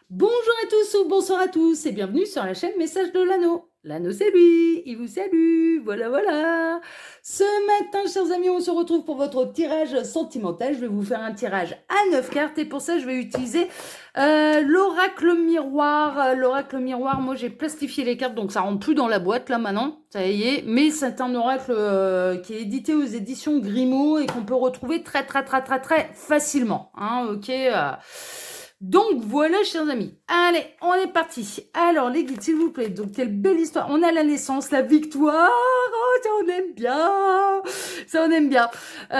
Bonjour à tous ou bonsoir à tous et bienvenue sur la chaîne Message de l'Anneau. L'Anneau c'est lui, il vous salue, voilà voilà. Ce matin, chers amis, on se retrouve pour votre tirage sentimental. Je vais vous faire un tirage à 9 cartes et pour ça, je vais utiliser l'oracle miroir. L'oracle miroir, moi j'ai plastifié les cartes donc ça rentre plus dans la boîte là maintenant, ça y est. Mais c'est un oracle qui est édité aux éditions Grimaud et qu'on peut retrouver très facilement. Hein, ok. Donc voilà, chers amis. Allez, on est parti. Alors, les guides, s'il vous plaît. Donc, quelle belle histoire. On a la naissance, la victoire. Oh, ça, on aime bien. Ça, on aime bien. On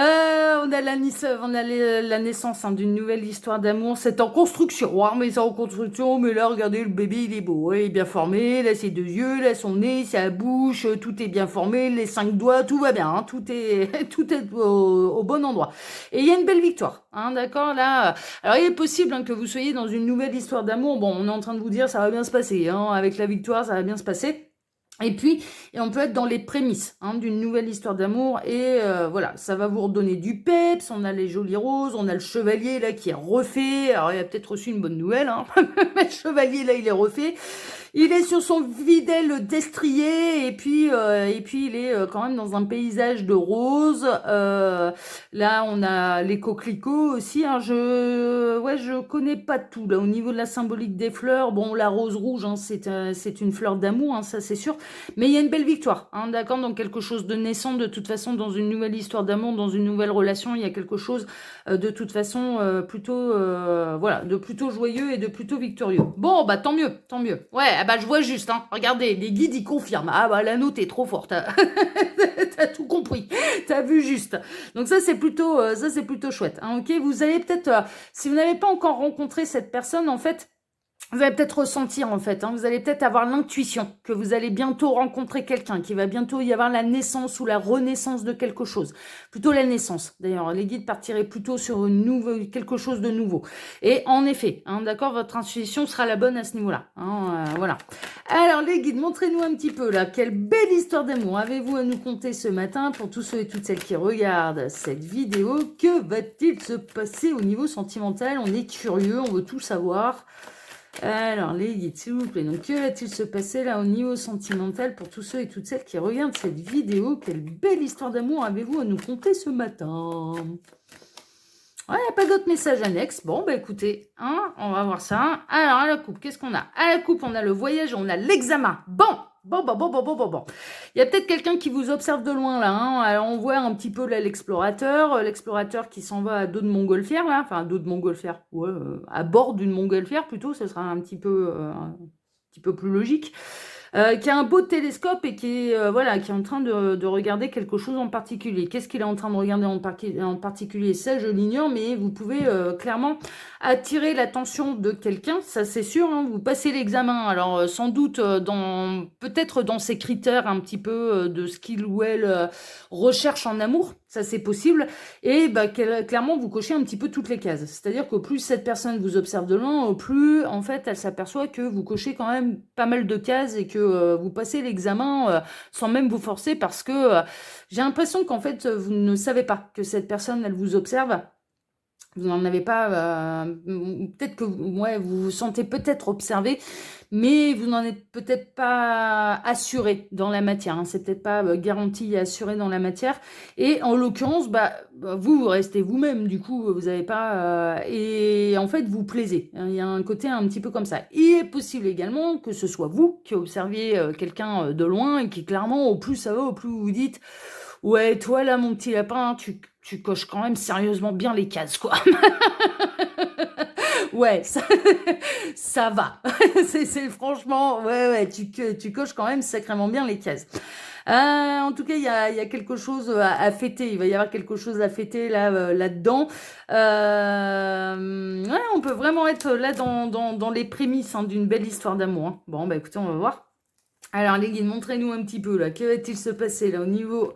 a la naissance hein, d'une nouvelle histoire d'amour. C'est en construction. Ouais, mais c'est en construction. Mais là, regardez, le bébé, il est beau. Il est bien formé. Là, ses deux yeux. Là, son nez, sa bouche. Tout est bien formé. Les 5 doigts, tout va bien. Hein, tout est, tout est au bon endroit. Et il y a une belle victoire. Hein, d'accord, là. Alors, il est possible hein, que vous soyez dans une nouvelle histoire d'amour. Bon, on est en train de vous dire ça va bien se passer. Hein, avec la victoire, ça va bien se passer. Et puis, on peut être dans les prémices hein, d'une nouvelle histoire d'amour. Et voilà, ça va vous redonner du peps. On a les jolies roses, on a le chevalier là qui est refait. Alors, il a peut-être reçu une bonne nouvelle. Hein. Le chevalier là, il est refait. Il est sur son fidèle destrier et puis il est quand même dans un paysage de roses. Là, on a les coquelicots aussi. Hein. Je connais pas tout là au niveau de la symbolique des fleurs. Bon, la rose rouge, hein, c'est une fleur d'amour, hein, ça c'est sûr. Mais il y a une belle victoire, hein, d'accord. Donc quelque chose de naissant de toute façon dans une nouvelle histoire d'amour, dans une nouvelle relation, il y a quelque chose de toute façon plutôt voilà, de plutôt joyeux et de plutôt victorieux. Bon, bah tant mieux, tant mieux. Ouais, ah bah je vois juste, hein. Regardez, les guides ils confirment. Ah bah la note est trop forte. T'as tout compris, t'as vu juste. Donc ça c'est plutôt chouette. Hein, ok, vous allez peut-être, si vous n'avez pas encore rencontré cette personne, en fait. Vous allez peut-être ressentir en fait, hein, vous allez peut-être avoir l'intuition que vous allez bientôt rencontrer quelqu'un, qu'il va bientôt y avoir la naissance ou la renaissance de quelque chose. Plutôt la naissance. D'ailleurs, les guides partiraient plutôt sur quelque chose de nouveau. Et en effet, hein, d'accord, votre intuition sera la bonne à ce niveau-là. Hein, voilà. Alors les guides, montrez-nous un petit peu là, quelle belle histoire d'amour avez-vous à nous conter ce matin pour tous ceux et toutes celles qui regardent cette vidéo. Que va-t-il se passer au niveau sentimental? On est curieux, on veut tout savoir. Alors, les guides, s'il vous plaît. Donc, que va-t-il se passer là au niveau sentimental pour tous ceux et toutes celles qui regardent cette vidéo? Quelle belle histoire d'amour avez-vous à nous conter ce matin? Ouais, il n'y a pas d'autres messages annexes. Bon, bah écoutez, hein, on va voir ça. Alors, à la coupe, qu'est-ce qu'on a? À la coupe, on a le voyage, on a l'examen. Bon. Il y a peut-être quelqu'un qui vous observe de loin, là. Hein. Alors, on voit un petit peu là l'explorateur qui s'en va à dos de montgolfière, là. Enfin, à dos de montgolfière. Ouais, à bord d'une montgolfière, plutôt. Ce sera un petit peu plus logique. Qui a un beau télescope et qui est, voilà, qui est en train de regarder quelque chose en particulier. Qu'est-ce qu'il est en train de regarder en particulier? Ça, je l'ignore, mais vous pouvez clairement attirer l'attention de quelqu'un, ça c'est sûr. Hein, vous passez l'examen, alors sans doute peut-être dans ces critères un petit peu de ce qu'il ou elle recherche en amour, ça c'est possible. Et bah, clairement, vous cochez un petit peu toutes les cases. C'est-à-dire qu'au plus cette personne vous observe de loin, au plus, en fait, elle s'aperçoit que vous cochez quand même pas mal de cases et que vous passez l'examen sans même vous forcer parce que j'ai l'impression qu'en fait, vous ne savez pas que cette personne, elle vous observe. Vous n'en avez pas, peut-être que ouais, vous vous sentez peut-être observé, mais vous n'en êtes peut-être pas assuré dans la matière. Hein. C'est peut-être pas garanti et assuré dans la matière. Et en l'occurrence, vous restez vous-même. Du coup, vous n'avez pas. Et en fait, vous plaisez. Il y a un côté un petit peu comme ça. Il est possible également que ce soit vous qui observiez quelqu'un de loin et qui clairement, au plus ça va, au plus vous vous dites. Ouais, toi là, mon petit lapin, tu coches quand même sérieusement bien les cases, quoi. Ouais, ça va. C'est franchement, ouais, tu coches quand même sacrément bien les cases. En tout cas, il y a quelque chose à fêter. Il va y avoir quelque chose à fêter là, là-dedans. Ouais, on peut vraiment être là dans les prémices hein, d'une belle histoire d'amour. Hein. Bon, bah écoutez, on va voir. Alors les guides, montrez-nous un petit peu là. Que va-t-il se passer là au niveau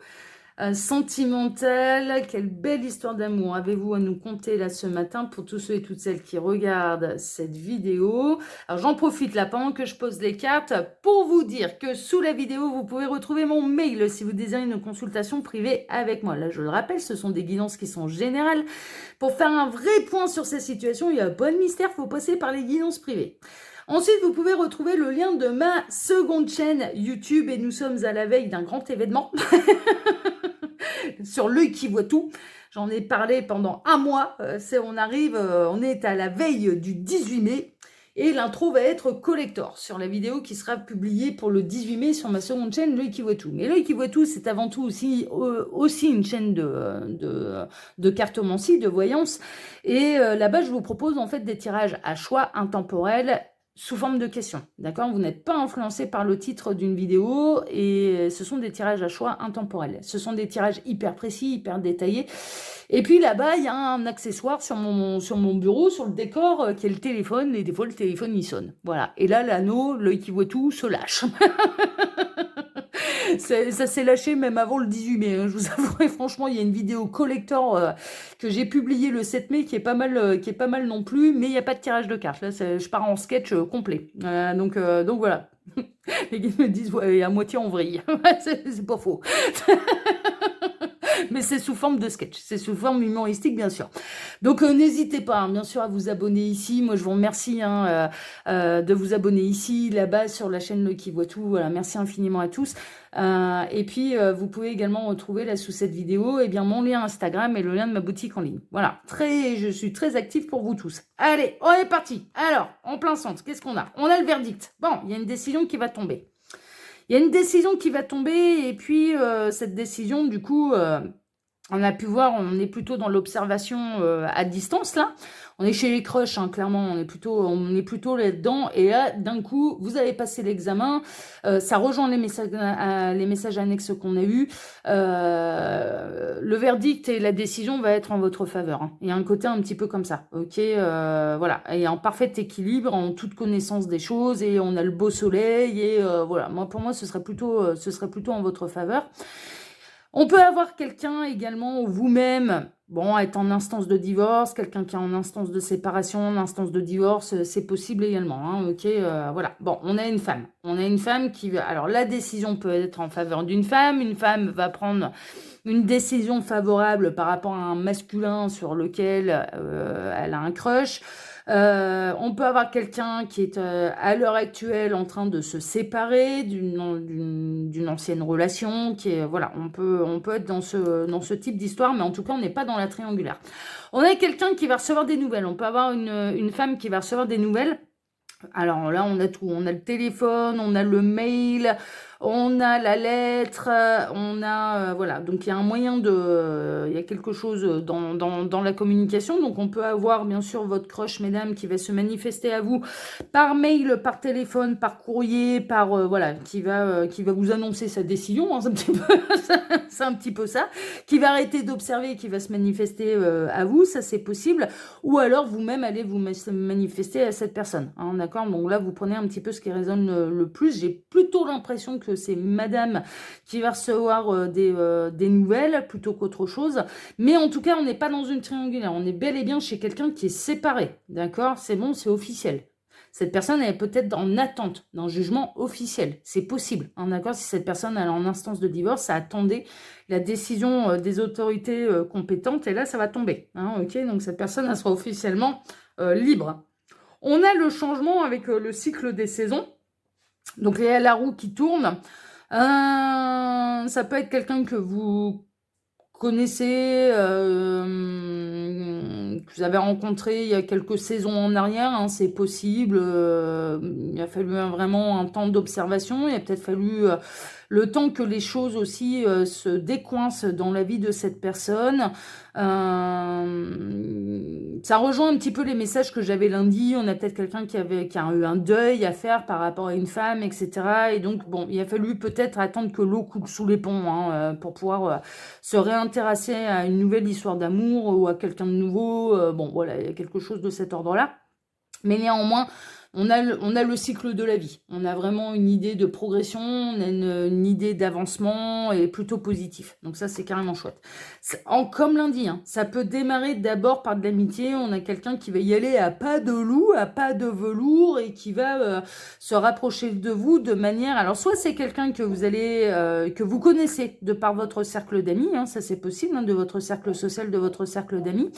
sentimentale. Quelle belle histoire d'amour avez-vous à nous conter là ce matin pour tous ceux et toutes celles qui regardent cette vidéo. Alors j'en profite là pendant que je pose les cartes pour vous dire que sous la vidéo vous pouvez retrouver mon mail si vous désirez une consultation privée avec moi. Là je le rappelle, ce sont des guidances qui sont générales. Pour faire un vrai point sur ces situations, il n'y a pas de mystère, il faut passer par les guidances privées. Ensuite, vous pouvez retrouver le lien de ma seconde chaîne YouTube et nous sommes à la veille d'un grand événement sur l'œil qui voit tout. J'en ai parlé pendant un mois. On est à la veille du 18 mai et l'intro va être collector sur la vidéo qui sera publiée pour le 18 mai sur ma seconde chaîne l'œil qui voit tout. Mais l'œil qui voit tout, c'est avant tout aussi une chaîne de cartomancie, de voyance. Et là-bas, je vous propose en fait des tirages à choix intemporels sous forme de questions, d'accord? Vous n'êtes pas influencé par le titre d'une vidéo et ce sont des tirages à choix intemporels. Ce sont des tirages hyper précis, hyper détaillés. Et puis là-bas, il y a un accessoire sur mon bureau, sur le décor, qui est le téléphone. Et des fois, le téléphone, il sonne. Voilà. Et là, l'anneau, l'œil qui voit tout, se lâche. Ça s'est lâché même avant le 18 mai. Hein. Je vous avouerai, franchement, il y a une vidéo collector que j'ai publiée le 7 mai qui est pas mal non plus, mais il n'y a pas de tirage de cartes. Là, je pars en sketch complet. Donc voilà. Les gars me disent, ouais, à moitié en vrille. C'est pas faux. Mais c'est sous forme de sketch, c'est sous forme humoristique, bien sûr. Donc, n'hésitez pas, hein, bien sûr, à vous abonner ici. Moi, je vous remercie de vous abonner ici, là-bas, sur la chaîne Le Qui Voit Tout. Voilà, merci infiniment à tous. Et puis, vous pouvez également retrouver, là, sous cette vidéo, eh bien, mon lien Instagram et le lien de ma boutique en ligne. Voilà, je suis très active pour vous tous. Allez, on est parti. Alors, en plein centre, qu'est-ce qu'on a? On a le verdict. Bon, il y a une décision qui va tomber. Il y a une décision qui va tomber et puis cette décision, du coup, on a pu voir, on est plutôt dans l'observation à distance, là. On est chez les crushs, hein, clairement, on est plutôt là-dedans. Et là, d'un coup, vous avez passé l'examen, ça rejoint les messages annexes qu'on a eus. Le verdict et la décision va être en votre faveur. Hein. Il y a un côté un petit peu comme ça, ok, voilà. Et en parfait équilibre, en toute connaissance des choses, et on a le beau soleil, et voilà. Pour moi, ce serait plutôt en votre faveur. On peut avoir quelqu'un également, ou vous-même, bon, être en instance de divorce, quelqu'un qui est en instance de séparation, en instance de divorce, c'est possible également, hein, ok, voilà. Bon, on a une femme. On a une femme qui va... Alors, la décision peut être en faveur d'une femme. Une femme va prendre une décision favorable par rapport à un masculin sur lequel elle a un crush. On peut avoir quelqu'un qui est à l'heure actuelle en train de se séparer d'une ancienne relation, qui est, voilà, on peut être dans ce type d'histoire, mais en tout cas, on n'est pas dans la triangulaire. On a quelqu'un qui va recevoir des nouvelles. On peut avoir une femme qui va recevoir des nouvelles. Alors là, on a tout. On a le téléphone, on a le mail, on a la lettre, on a... voilà, donc il y a un moyen de... il y a quelque chose dans la communication. Donc on peut avoir, bien sûr, votre crush, mesdames, qui va se manifester à vous par mail, par téléphone, par courrier, par... voilà, qui va vous annoncer sa décision. Hein, c'est un petit peu ça. Qui va arrêter d'observer, qui va se manifester à vous. Ça, c'est possible. Ou alors, vous-même, allez vous manifester à cette personne. Hein, d'accord? Donc là, vous prenez un petit peu ce qui résonne le plus. J'ai plutôt l'impression que c'est madame qui va recevoir des nouvelles plutôt qu'autre chose. Mais en tout cas, on n'est pas dans une triangulaire. On est bel et bien chez quelqu'un qui est séparé. D'accord? C'est bon, c'est officiel. Cette personne elle est peut-être en attente d'un jugement officiel. C'est possible. Hein, d'accord? Si cette personne elle est en instance de divorce, ça attendait la décision des autorités compétentes. Et là, ça va tomber. Hein, ok? Donc, cette personne elle sera officiellement libre. On a le changement avec le cycle des saisons. Donc, il y a la roue qui tourne. Ça peut être quelqu'un que vous connaissez, que vous avez rencontré il y a quelques saisons en arrière, hein, c'est possible. Il a fallu vraiment un temps d'observation. Il a peut-être fallu le temps que les choses aussi se décoincent dans la vie de cette personne. Ça rejoint un petit peu les messages que j'avais lundi. On a peut-être quelqu'un qui a eu un deuil à faire par rapport à une femme, etc. Et donc, bon, il a fallu peut-être attendre que l'eau coule sous les ponts hein, pour pouvoir se réintéresser à une nouvelle histoire d'amour ou à quelqu'un de nouveau. Bon, voilà, il y a quelque chose de cet ordre-là. Mais néanmoins, on a le cycle de la vie. On a vraiment une idée de progression, on a une idée d'avancement et plutôt positif. Donc ça, c'est carrément chouette. Comme lundi, hein, ça peut démarrer d'abord par de l'amitié. On a quelqu'un qui va y aller à pas de loup, à pas de velours et qui va se rapprocher de vous de manière... Alors, soit c'est quelqu'un que vous allez, que vous connaissez de par votre cercle d'amis, hein, ça c'est possible, hein, de votre cercle social, de votre cercle d'amis.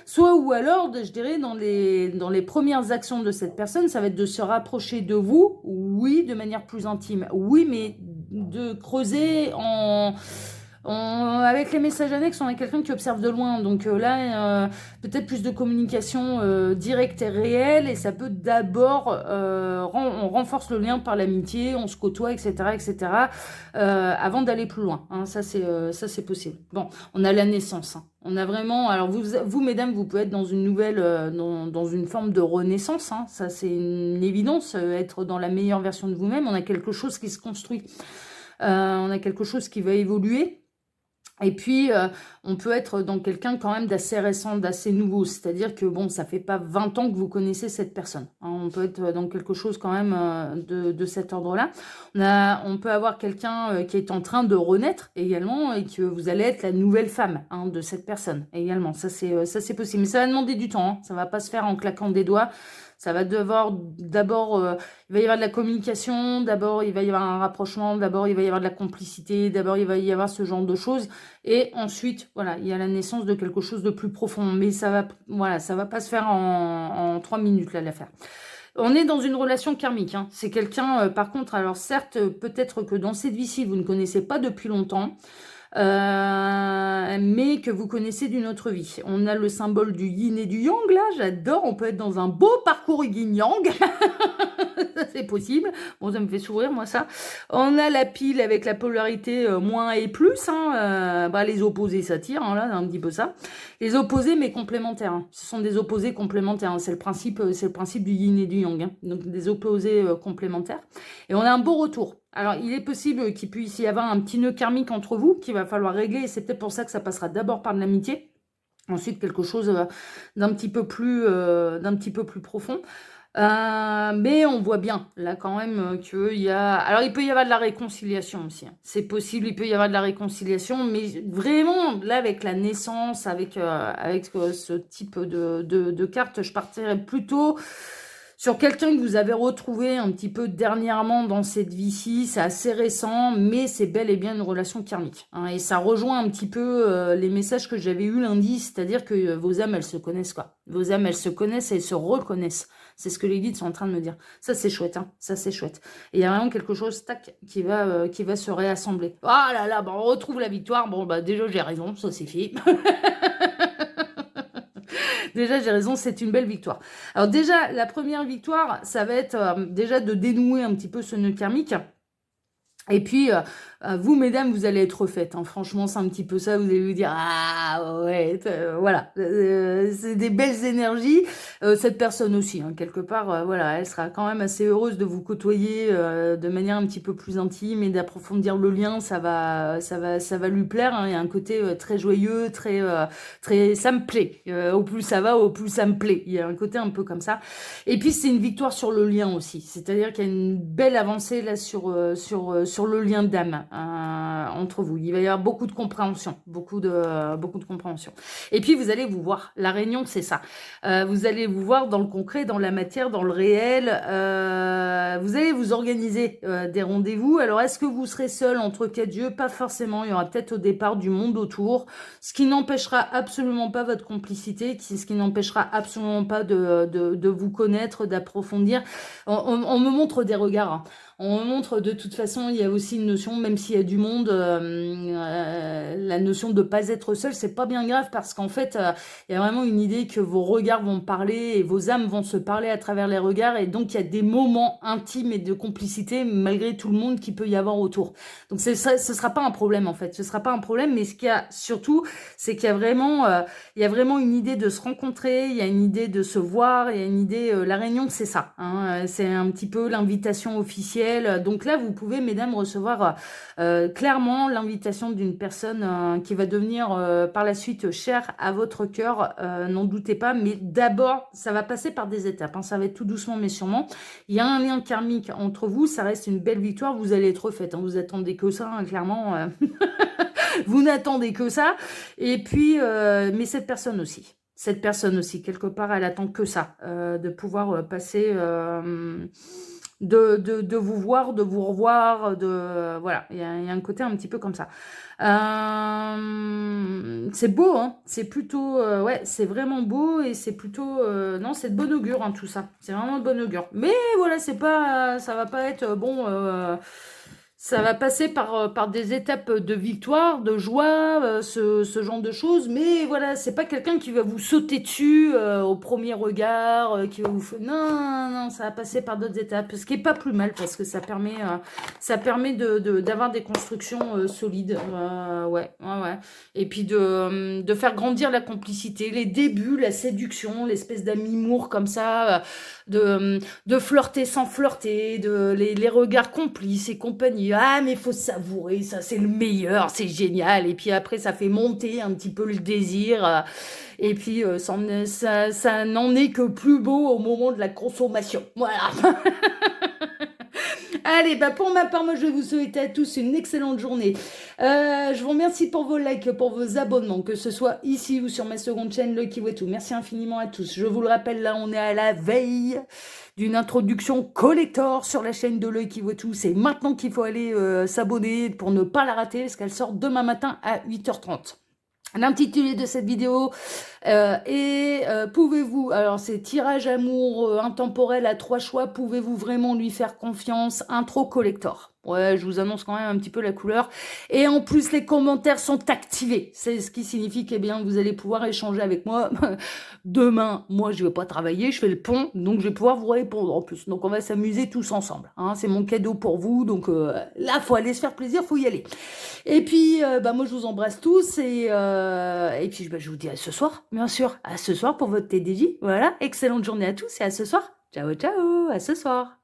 Soit ou alors, je dirais, dans les premières actions de cette personne, ça va être de se rapprocher de vous, oui, de manière plus intime, oui, mais de creuser avec les messages annexes, on a quelqu'un qui observe de loin. Donc là, peut-être plus de communication directe et réelle. Et ça peut d'abord, on renforce le lien par l'amitié, on se côtoie, etc., etc., avant d'aller plus loin. Hein, ça, c'est possible. Bon, on a la naissance. Hein. On a vraiment... Alors, vous, mesdames, vous pouvez être dans une nouvelle... dans une forme de renaissance. Hein. Ça, c'est une évidence. Être dans la meilleure version de vous-même. On a quelque chose qui se construit. On a quelque chose qui va évoluer. Et puis, on peut être dans quelqu'un quand même d'assez récent, d'assez nouveau. C'est-à-dire que, bon, ça fait pas 20 ans que vous connaissez cette personne. Hein. On peut être dans quelque chose quand même de cet ordre-là. On peut avoir quelqu'un qui est en train de renaître également et que vous allez être la nouvelle femme de cette personne également. Ça, c'est possible. Mais ça va demander du temps. Hein. Ça va pas se faire en claquant des doigts. Ça va d'abord, il va y avoir de la communication, d'abord il va y avoir un rapprochement, d'abord il va y avoir de la complicité, d'abord il va y avoir ce genre de choses, et ensuite, voilà, il y a la naissance de quelque chose de plus profond, mais ça va pas se faire en 3 minutes, là, l'affaire. On est dans une relation karmique, hein. C'est quelqu'un, par contre, alors certes, peut-être que dans cette vie-ci, vous ne connaissez pas depuis longtemps, mais que vous connaissez d'une autre vie. On a le symbole du yin et du yang, là, j'adore, on peut être dans un beau parcours yin-yang, c'est possible, bon, ça me fait sourire, moi, ça. On a la pile avec la polarité moins et plus, hein, les opposés s'attirent, hein, là, un petit peu ça. Les opposés, mais complémentaires, hein. Ce sont des opposés complémentaires, hein. C'est le principe du yin et du yang, hein. Donc des opposés complémentaires. Et on a un beau retour. Alors, il est possible qu'il puisse y avoir un petit nœud karmique entre vous qu'il va falloir régler, et c'est peut-être pour ça que ça passera d'abord par de l'amitié, ensuite quelque chose d'un petit peu plus profond. Mais on voit bien, là, quand même, qu'il y a... Alors, il peut y avoir de la réconciliation aussi. Hein. C'est possible, il peut y avoir de la réconciliation, mais vraiment, là, avec la naissance, avec ce type de carte, je partirais plutôt... sur quelqu'un que vous avez retrouvé un petit peu dernièrement dans cette vie-ci, c'est assez récent, mais c'est bel et bien une relation karmique. Hein, et ça rejoint un petit peu les messages que j'avais eus lundi, c'est-à-dire que vos âmes, elles se connaissent, quoi. Vos âmes, elles se connaissent et elles se reconnaissent. C'est ce que les guides sont en train de me dire. Ça, c'est chouette, hein. Ça, c'est chouette. Et il y a vraiment quelque chose, tac, qui va se réassembler. Ah là là, on retrouve la victoire. Bon, déjà, j'ai raison, ça c'est fait. Déjà, j'ai raison, c'est une belle victoire. Alors déjà, la première victoire, ça va être déjà de dénouer un petit peu ce nœud karmique. Et puis, vous, mesdames, vous allez être refaites. Hein. Franchement, c'est un petit peu ça. Vous allez vous dire, ah ouais, voilà. C'est des belles énergies. Cette personne aussi, hein, quelque part, voilà, elle sera quand même assez heureuse de vous côtoyer de manière un petit peu plus intime et d'approfondir le lien. Ça va lui plaire. Hein. Il y a un côté très joyeux, très, ça me plaît. Au plus ça va, au plus ça me plaît. Il y a un côté un peu comme ça. Et puis, c'est une victoire sur le lien aussi. C'est-à-dire qu'il y a une belle avancée là sur le lien d'âme entre vous. Il va y avoir beaucoup de compréhension, beaucoup de compréhension. Et puis vous allez vous voir. La réunion, c'est ça. Vous allez vous voir dans le concret, dans la matière, dans le réel. Vous allez vous organiser des rendez-vous. Alors, est-ce que vous serez seul entre quatre yeux? Pas forcément. Il y aura peut-être au départ du monde autour, ce qui n'empêchera absolument pas votre complicité, ce qui n'empêchera absolument pas de vous connaître, d'approfondir. On me montre des regards. Hein. On montre de toute façon, il y a aussi une notion, même s'il y a du monde, la notion de ne pas être seul, c'est pas bien grave parce qu'en fait, il y a vraiment une idée que vos regards vont parler et vos âmes vont se parler à travers les regards et donc il y a des moments intimes et de complicité malgré tout le monde qu'il peut y avoir autour. Donc ce sera pas un problème en fait, ce sera pas un problème, mais ce qu'il y a surtout, c'est qu'il y a vraiment une idée de se rencontrer, il y a une idée de se voir, il y a une idée, la réunion c'est ça, hein, c'est un petit peu l'invitation officielle. Donc là, vous pouvez, mesdames, de recevoir clairement l'invitation d'une personne qui va devenir par la suite chère à votre cœur, n'en doutez pas, mais d'abord, ça va passer par des étapes, hein, ça va être tout doucement mais sûrement. Il y a un lien karmique entre vous, ça reste une belle victoire, vous allez être faite, hein, vous attendez que ça, hein, clairement, vous n'attendez que ça, et puis, mais cette personne aussi, quelque part, elle attend que ça, de pouvoir passer, de vous voir, de vous revoir, voilà, il y a un côté un petit peu comme ça. C'est beau, hein, c'est plutôt, ouais, c'est vraiment beau et c'est plutôt, non, c'est de bon augure, hein, tout ça, c'est vraiment de bon augure. Mais voilà, c'est pas, ça va pas être bon. Ça va passer par des étapes de victoire, de joie, ce genre de choses. Mais voilà, c'est pas quelqu'un qui va vous sauter dessus au premier regard, qui va vous... Non, non, ça va passer par d'autres étapes. Ce qui est pas plus mal parce que ça permet d'avoir des constructions solides. Ouais. Et puis de faire grandir la complicité, les débuts, la séduction, l'espèce d'amour comme ça, de flirter sans flirter, les regards complices et compagnie. Ah, mais il faut savourer, ça c'est le meilleur, c'est génial. Et puis après, ça fait monter un petit peu le désir. Et puis, ça n'en est que plus beau au moment de la consommation. Voilà. Allez, bah pour ma part, moi je vais vous souhaiter à tous une excellente journée. Je vous remercie pour vos likes, pour vos abonnements, que ce soit ici ou sur ma seconde chaîne, Loïc Kiwetou. Merci infiniment à tous. Je vous le rappelle, là on est à la veille d'une introduction collector sur la chaîne de Loïc Kiwetou. C'est maintenant qu'il faut aller s'abonner pour ne pas la rater, parce qu'elle sort demain matin à 8h30. L'intitulé de cette vidéo pouvez-vous, alors c'est tirage amour intemporel à 3 choix, pouvez-vous vraiment lui faire confiance, intro collector. Ouais, je vous annonce quand même un petit peu la couleur. Et en plus, les commentaires sont activés. C'est ce qui signifie que vous allez pouvoir échanger avec moi. Demain, moi, je vais pas travailler, je fais le pont, donc je vais pouvoir vous répondre en plus. Donc, on va s'amuser tous ensemble. Hein, c'est mon cadeau pour vous. Donc là, faut aller se faire plaisir, faut y aller. Et puis, moi, je vous embrasse tous. Et puis, je vous dis à ce soir, bien sûr. À ce soir pour votre TDJ. Voilà, excellente journée à tous et à ce soir. Ciao, ciao, à ce soir.